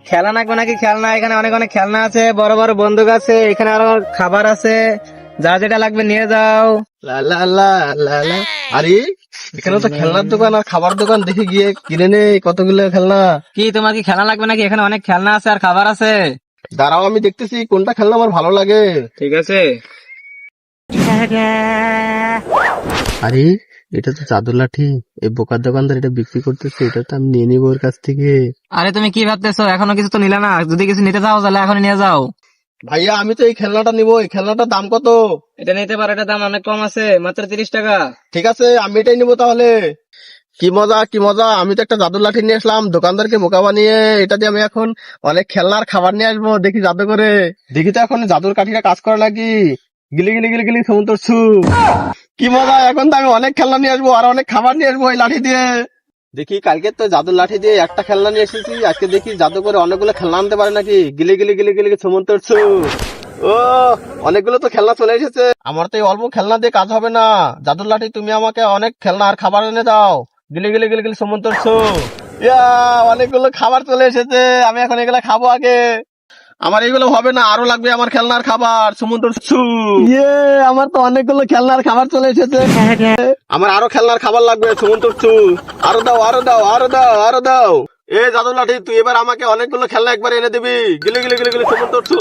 খেলা নাকবে নাকি? খেলনা এখানে অনেক অনেক খেলনা আছে, বড় বড় বন্দুক আছে, এখানে আরো খাবার আছে, যা যেটা লাগবে নিয়ে যাও। লা লা লা লা লা। আরে এখানে তো খেলনার দোকান আর খাবার দোকান, দেখে গিয়ে কিনে নে কতগুলো খেলনা। কি তোমার কি খেলনা লাগবে নাকি? এখানে অনেক খেলনা আছে আর খাবার আছে। দাঁড়াও, আমি দেখতেছি কোনটা খেলনা আমার ভালো লাগে। ঠিক আছে। আরে এটা তো জাদুর লাঠি, এই বোকার দোকানদার এটা বিক্রি করতেছে, এটা তো আমি নিয়ে নিবো ওর কাছ থেকে। আরে তুমি কি ভাবতেছো? এখনো কিছু তো নিলে না, যদি কিছু নিতে চাও তাহলে এখন নিয়ে যাও। ভাইয়া আমি তো এই খেলনাটা নিবো, এই খেলনাটার দাম কত? এটা নিতে পারো, এটার দাম অনেক কম আছে, মাত্র 30 টাকা। ঠিক আছে, আমি এটাই নিবো তাহলে। কি মজা কি মজা, আমি তো একটা জাদুর লাঠি নিয়ে আসলাম দোকানদারকে বোকা বানিয়ে। এটা দিয়ে আমি এখন অনেক খেলনার খাবার নিয়ে আসবো, দেখি জাদু করে। দেখি তো এখন জাদুর কাঠিটা কাজ করে নাকি। গিলি গিলি গিলি গিলি সমুদ্র ছু। কি মজা, এখন তো আমি অনেক খেলনা নিয়ে আসবো আর অনেক খাবার নিয়ে আসবো এই লাঠি দিয়ে। দেখি কালকে তো জাদুর লাঠি দিয়ে একটা খেলনা নিয়ে এসেছি, আজকে দেখি জাদু করে অনেকগুলো খেলনা আনতে পারে নাকি। গিলি গিলি গিলি গিলি সমুদ্র ছু। ও, অনেকগুলো তো খেলনা চলে এসেছে। আমার তো এই অল্প খেলনা দিয়ে কাজ হবে না। জাদুর লাঠি তুমি আমাকে অনেক খেলনা আর খাবার এনে দাও। গিলি গিলি গিলি গিলি সমুদ্র ছু। ইয়া, অনেকগুলো খাবার চলে এসেছে, আমি এখন এগুলো খাবো আগে। আমার এগুলো হবে না, আরো লাগবে আমার খেলনার খাবার। সমুদ্র ছু। ইয়ে, আমার তো অনেকগুলো খেলনার খাবার চলে এসেছে। আমার আরো খেলনার খাবার লাগবে। সমুদ্র ছু। আরো দাও আরো দাও আরো দাও আরো দাও। এ জাদুর লাঠি, তুই এবার আমাকে অনেকগুলো খেলনা একবার এনে দিবি। গিলি গিলি গিলি গিলি সমুদ্র ছু।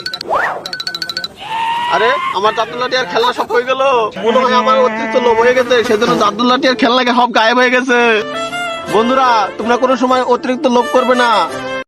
আরে আমার জাদুর লাঠি আর খেলনা সব হয়ে গেল। মনে হয় আমার অতিরিক্ত লোভ হয়ে গেছে, সেজন্য জাদুর লাঠি আর খেলনা সব গায়েব হয়ে গেছে। বন্ধুরা, তোমরা কোনো সময় অতিরিক্ত লোভ করবে না।